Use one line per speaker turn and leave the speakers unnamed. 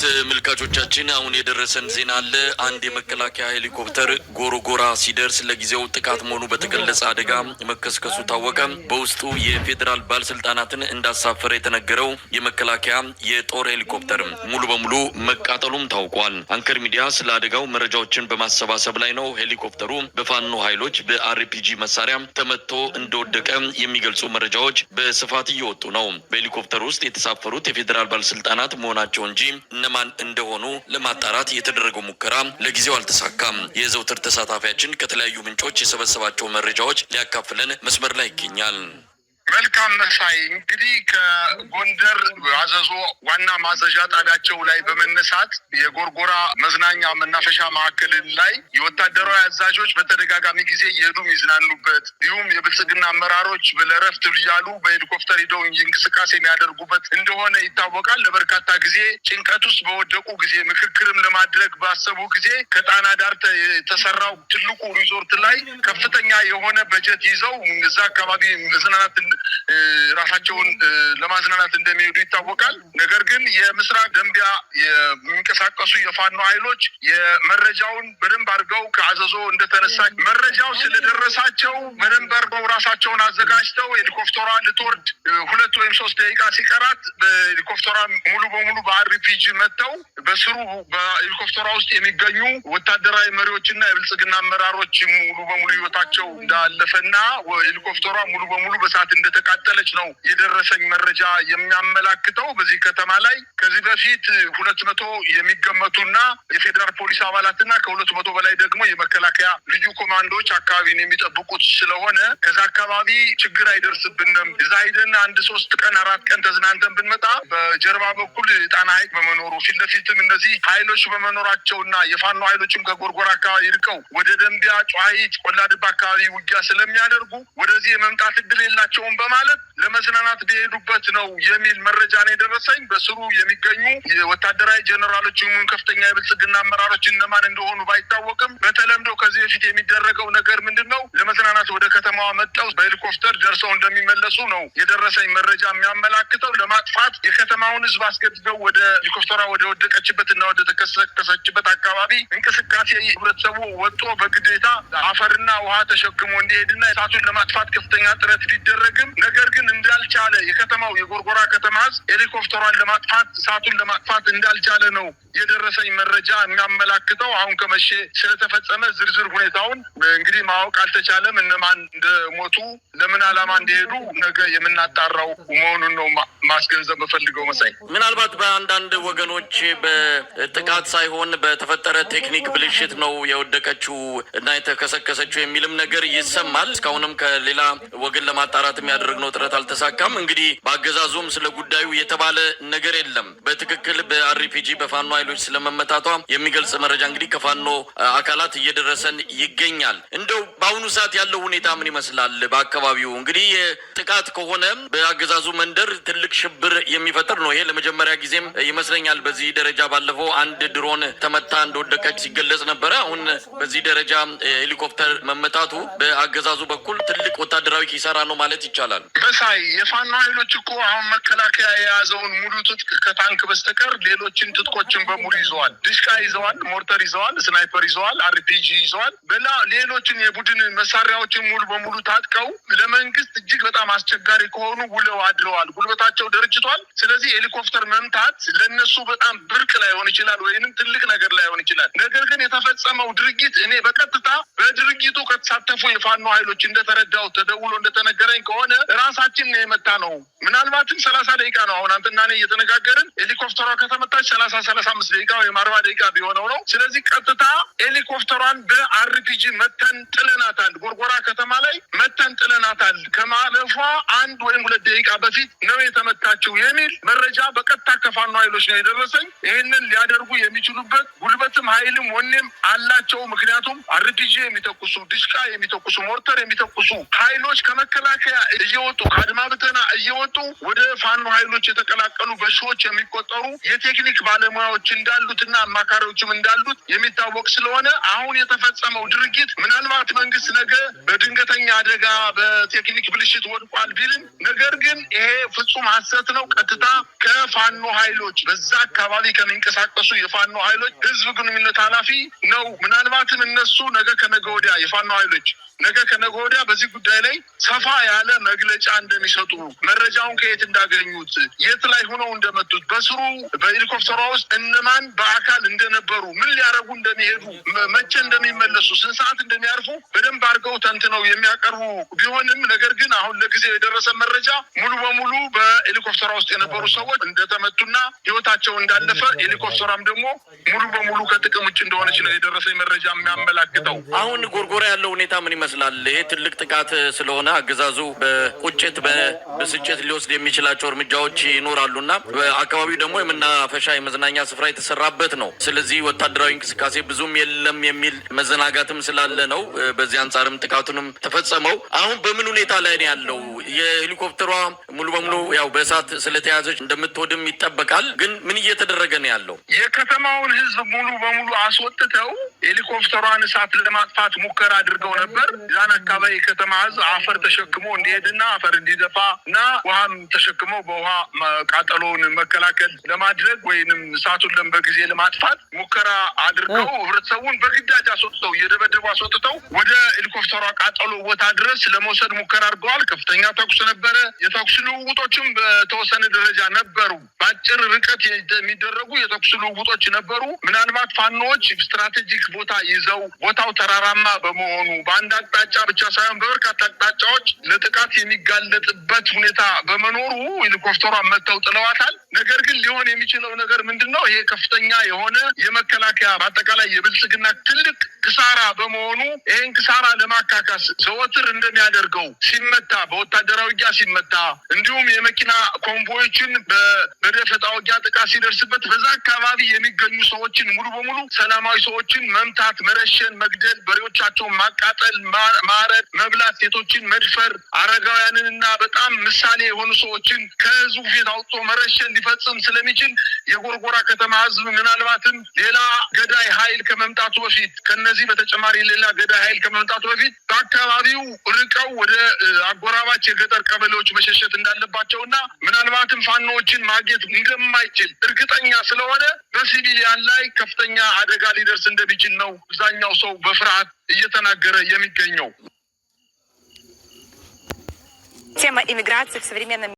ተመልካቾቻችን አሁን የደረሰን ዜና አለ። አንድ የመከላከያ ሄሊኮፕተር ጎርጎራ ሲደርስ ለጊዜው ጥቃት መሆኑ በተገለጸ አደጋ መከስከሱ ታወቀ። በውስጡ የፌደራል ባለስልጣናትን እንዳሳፈረ የተነገረው የመከላከያ የጦር ሄሊኮፕተር ሙሉ በሙሉ መቃጠሉም ታውቋል። አንከር ሚዲያ ስለ አደጋው መረጃዎችን በማሰባሰብ ላይ ነው። ሄሊኮፕተሩ በፋኖ ኃይሎች በአርፒጂ መሳሪያ ተመቶ እንደወደቀ የሚገልጹ መረጃዎች በስፋት እየወጡ ነው። በሄሊኮፕተሩ ውስጥ የተሳፈሩት የፌደራል ባለስልጣናት መሆናቸው እንጂ እነማን እንደሆኑ ለማጣራት የተደረገው ሙከራ ለጊዜው አልተሳካም። የዘውትር ተሳታፊያችን ከተለያዩ ምንጮች የሰበሰባቸው መረጃዎች ሊያካፍለን መስመር ላይ ይገኛል።
መልካም መሳይ እንግዲህ ከጎንደር አዘዞ ዋና ማዘዣ ጣቢያቸው ላይ በመነሳት የጎርጎራ መዝናኛ መናፈሻ ማዕከል ላይ የወታደራዊ አዛዦች በተደጋጋሚ ጊዜ እየሄዱ ይዝናኑበት እንዲሁም የብልጽግና አመራሮች ለረፍት እያሉ በሄሊኮፕተር ሄደው እንቅስቃሴ የሚያደርጉበት እንደሆነ ይታወቃል። ለበርካታ ጊዜ ጭንቀት ውስጥ በወደቁ ጊዜ ምክክርም ለማድረግ ባሰቡ ጊዜ ከጣና ዳር የተሰራው ትልቁ ሪዞርት ላይ ከፍተኛ የሆነ በጀት ይዘው እዛ አካባቢ መዝናናት ራሳቸውን ለማዝናናት እንደሚሄዱ ይታወቃል። ነገር ግን የምስራቅ ደንቢያ የሚንቀሳቀሱ የፋኖ ኃይሎች የመረጃውን በደንብ አድርገው ከአዘዞ እንደተነሳ መረጃው ስለደረሳቸው በደንብ አድርገው ራሳቸውን አዘጋጅተው ሄሊኮፕተሯ ልትወርድ 2 ወይም 3 ደቂቃ ሲቀራት በሄሊኮፕተሯ ሙሉ በሙሉ በአርፒጂ መተው በስሩ በሄሊኮፕተሯ ውስጥ የሚገኙ ወታደራዊ መሪዎችና የብልጽግና አመራሮች ሙሉ በሙሉ ህይወታቸው እንዳለፈና ሄሊኮፕተሯ ሙሉ በሙሉ በሳት እንደተቃጠለች ነው የደረሰኝ መረጃ የሚያመላክተው። በዚህ ከተማ ላይ ከዚህ በፊት 200 የሚገመቱና የፌደራል ፖሊስ አባላትና ከ200 በላይ ደግሞ የመከላከያ ልዩ ኮማንዶዎች አካባቢን የሚጠብቁት ስለሆነ ከዛ አካባቢ ችግር አይደርስብንም። እዛ ሄደን 1 3 ቀን 4 ቀን ተዝናንተን ብንመጣ በጀርባ በኩል ጣና ሐይቅ በመኖሩ ፊት ለፊትም እነዚህ ኃይሎች በመኖራቸውና የፋኖ ኃይሎችም ከጎርጎራ አካባቢ ይርቀው ወደ ደንቢያ ጨዋሂት ቆላድባ አካባቢ ውጊያ ስለሚያደርጉ ወደዚህ የመምጣት እድል የላቸውም በማለት ለመዝናናት ቢሄዱበት ነው የሚል መረጃ ነው የደረሰኝ። በስሩ የሚገኙ የወታደራዊ ጀነራሎችም ከፍተኛ የብልጽግና አመራሮች እነማን እንደሆኑ ባይታወቅም በተለምዶ ከዚህ በፊት የሚደረገው ነገር ምንድነው? ለመዝናናት ወደ ከተማዋ መጣው በሄሊኮፕተር ደርሰው እንደሚመለሱ ነው የደረሰኝ መረጃ የሚያመላክተው። ለማጥፋት የከተማውን ህዝብ አስገድደው ወደ ሄሊኮፕተሯ ወደ ወደቀችበትና ወደ ተከሰከሰችበት አካባቢ እንቅስቃሴ ህብረተሰቡ ወጥቶ በግዴታ አፈርና ውሃ ተሸክሞ እንዲሄድና እሳቱን ለማጥፋት ከፍተኛ ጥረት ቢደረግም ነገር ግን እንዳልቻለ የከተማው የጎርጎራ ከተማ ህዝብ ሄሊኮፕተሯን ለማጥፋት እሳቱን ለማጥፋት እንዳልቻለ ነው የደረሰኝ መረጃ የሚያመላክተው። አሁን ከመቼ ስለተፈጸመ ዝርዝር ሁኔታውን እንግዲህ ማወቅ አልተቻለም። እነማን እንደሞቱ ለምን ዓላማ እንደሄዱ ነገ የምናጣራው መሆኑን ነው ማስገንዘብ በፈልገው መሳይ።
ምናልባት በአንዳንድ ወገኖች በጥቃት ሳይሆን በተፈጠረ ቴክኒክ ብልሽት ነው የወደቀችው እና የተከሰከሰችው የሚልም ነገር ይሰማል። እስካሁንም ከሌላ ወገን ለማጣራት የሚያደርግነው ጥረት አልተሳካም። እንግዲህ በአገዛዙም ስለ ጉዳዩ የተባለ ነገር የለም። በትክክል በአርፒጂ በፋኖ ኃይሎች ስለመመታቷ የሚገልጽ መረጃ እንግዲህ ከፋኖ አካላት እየደረሰን ይገኛል። እንደው በአሁኑ ሰዓት ያለው ሁኔታ ምን ይመስላል? በአካባቢው እንግዲህ ጥቃት ከሆነ በአገዛዙ መንደር ትልቅ ሽብር የሚፈጥር ነው። ይሄ ለመጀመሪያ ጊዜም ይመስለኛል በዚህ ደረጃ። ባለፈው አንድ ድሮን ተመታ እንደወደቀች ሲገለጽ ነበረ። አሁን በዚህ ደረጃ ሄሊኮፕተር መመታቱ በአገዛዙ በኩል ትልቅ ወታደራዊ ኪሳራ ነው ማለት ይቻላል።
በሳይ የፋኖ ኃይሎች እኮ አሁን መከላከያ የያዘውን ሙሉ ትጥቅ ከታንክ በስተቀር ሌሎችን ትጥቆችን በሙሉ ይዘዋል። ድሽቃ ይዘዋል፣ ሞርተር ይዘዋል፣ ስናይፐር ይዘዋል፣ አርፒጂ ይዘዋል። ሌሎችን የቡድን መሳሪያዎችን ሙሉ በሙሉ ታጥቀው ለመንግስት እጅግ በጣም አስቸጋሪ ከሆኑ ውለው አድረዋል። ጉልበታቸው ደርጅቷል። ስለዚህ ሄሊኮፕተር መምታት ለነሱ በጣም ብርቅ ላይሆን ይችላል ወይንም ትልቅ ነገር ላይሆን ይችላል። ነገር ግን የተፈጸመው ድርጊት እኔ በቀጥታ በድርጊቱ ከተሳተፉ የፋኖ ኃይሎች እንደተረዳው ተደውሎ እንደተነገረኝ ከሆነ ራሳችን የመታ ነው። ምናልባትም 30 ደቂቃ ነው አሁን አንተና እኔ እየተነጋገርን ሄሊኮፕተሯ ከተመታች 30-35 ደቂቃ ወይም 40 ደቂቃ ቢሆነው ነው። ስለዚህ ቀጥታ ሄሊኮፕተሯን በአርፒጂ መተን ጥለናታል። ጎርጎራ ከተማ ላይ መተን ጥለናታል። ከማለፏ 1 ወይም 2 ደቂቃ በፊት ነው የተመታችው የሚል መረጃ በቀጥታ ከፋኖ ኃይሎች ነው የደረሰኝ። ይህንን ሊያደርጉ የሚችሉበት ጉልበትም ኃይልም ወኔም አላቸው። ምክንያቱም አርፒጂ የሚተኩሱ ድሽቃ የሚተኩሱ ሞርተር የሚተኩሱ ኃይሎች ከመከላከያ እየወጡ አድማ ብተና እየወጡ ወደ ፋኖ ኃይሎች የተቀላቀሉ በሺዎች የሚቆጠሩ የቴክኒክ ባለሙያዎች እንዳሉትና አማካሪዎችም እንዳሉት የሚታወቅ ስለሆነ አሁን የተፈጸመው ድርጊት ምናልባት መንግስት ነገ በድንገተኛ አደጋ በቴክኒክ ብልሽት ወድቋል ቢልም ነገር ግን ይሄ ፍጹም ሐሰት ነው። ቀጥታ ከፋኖ ኃይሎች በዛ አካባቢ ከሚንቀሳቀሱ የፋኖ ኃይሎች ህዝብ ግንኙነት ኃላፊ ነው። ምናልባትም እነሱ ነገ ከነገ ወዲያ የፋኖ ኃይሎች ነገ ከነገ ወዲያ በዚህ ጉዳይ ላይ ሰፋ ያለ መግለጫ እንደሚሰጡ መረጃውን ከየት እንዳገኙት የት ላይ ሆነው እንደመጡት በስሩ በሄሊኮፕተሯ ውስጥ እነማን በአካል እንደነበሩ ምን ሊያረጉ እንደሚሄዱ መቼ እንደሚመለሱ ስንት ሰዓት እንደሚያርፉ በደንብ አድርገው ተንትነው የሚያቀርቡ ቢሆንም ነገር ግን አሁን ለጊዜው የደረሰ መረጃ ሙሉ በሙሉ በሄሊኮፕተሯ ውስጥ የነበሩ ሰዎች እንደተመቱና ህይወታቸው እንዳለፈ ሄሊኮፕተሯም ደግሞ ሙሉ በሙሉ ከጥቅም ውጭ እንደሆነች ነው የደረሰ መረጃ የሚያመላክተው።
አሁን ጎርጎራ ያለው ሁኔታ ምን ይመስላል? ይሄ ትልቅ ጥቃት ስለሆነ አገዛዙ በቁጭት በብስጭት ሊወስድ የሚችላቸው እርምጃዎች ይኖራሉና በአካባቢው ደግሞ የመናፈሻ የመዝናኛ ስፍራ የተሰራበት ነው። ስለዚህ ወታደራዊ እንቅስቃሴ ብዙም የለም የሚል መዘናጋትም ስላለ ነው በዚህ አንጻርም ጥቃቱንም ተፈጸመው። አሁን በምን ሁኔታ ላይ ነው ያለው? የሄሊኮፕተሯ ሙሉ በሙሉ ያው በእሳት ስለተያዘች እንደምትወድም ይጠበቃል። ግን ምን እየተደረገ ነው ያለው?
የከተማውን ህዝብ ሙሉ በሙሉ አስወጥተው ሄሊኮፕተሯን እሳት ለማጥፋት ሙከራ አድርገው ነበር። ዛን አካባቢ የከተማ ህዝብ አፈር ተሸክሞ እንዲሄድና አፈር እንዲደፋ እና ውሃም ተሸክሞ በውሃ ቃጠሎውን መከላከል ለማድረግ ወይንም እሳቱን በጊዜ ለማጥፋት ሙከራ አድርገው ህብረተሰቡን በግዳጅ አስወጥተው እየደበደቡ አስወጥተው ወደ ሄሊኮፕተሯ ቃጠሎ ቦታ ድረስ ለመውሰድ ሙከራ አድርገዋል። ከፍተኛ ተኩስ ነበረ። የተኩስ ልውውጦችም በተወሰነ ደረጃ ነበሩ። በአጭር ርቀት የሚደረጉ የተኩስ ልውውጦች ነበሩ። ምናልባት ፋኖዎች ስትራቴጂክ ቦታ ይዘው ቦታው ተራራማ በመሆኑ በአንድ አቅጣጫ ብቻ ሳይሆን በበርካታ አቅጣጫዎች ለጥቃት የሚጋለጥበት ሁኔታ በመኖሩ ሄሊኮፕተሯን መተው ጥለዋታል። ነገር ግን ሊሆን የሚችለው ነገር ምንድን ነው? ይሄ ከፍተኛ የሆነ የመከላከያ በአጠቃላይ የብልጽግና ትልቅ ክሳራ በመሆኑ ይህን ክሳራ ለማካካስ ዘወትር እንደሚያደርገው ሲመታ በወታደራዊ ውጊያ ሲመታ እንዲሁም የመኪና ኮንቮዮችን በደፈጣ ውጊያ ጥቃት ሲደርስበት በዛ አካባቢ የሚገኙ ሰዎችን ሙሉ በሙሉ ሰላማዊ ሰዎችን መምታት፣ መረሸን፣ መግደል፣ በሬዎቻቸውን ማቃጠል፣ ማረድ፣ መብላት፣ ሴቶችን መድፈር፣ አረጋውያንንና በጣም ምሳሌ የሆኑ ሰዎችን ከህዝቡ ፊት አውጥቶ መረሸን ሊፈጽም ስለሚችል የጎርጎራ ከተማ ህዝብ ምናልባትም ሌላ ገዳይ ኃይል ከመምጣቱ በፊት ከነዚህ በተጨማሪ ሌላ ገዳይ ኃይል ከመምጣቱ በፊት በአካባቢው ርቀው ወደ አጎራባች የገጠር ቀበሌዎች መሸሸት እንዳለባቸውና ምናልባትም ፋኖዎችን ማግኘት እንደማይችል እርግጠኛ ስለሆነ በሲቪሊያን ላይ ከፍተኛ አደጋ ሊደርስ እንደሚችል ነው አብዛኛው ሰው በፍርሃት እየተናገረ የሚገኘው።
Тема иммиграции в современном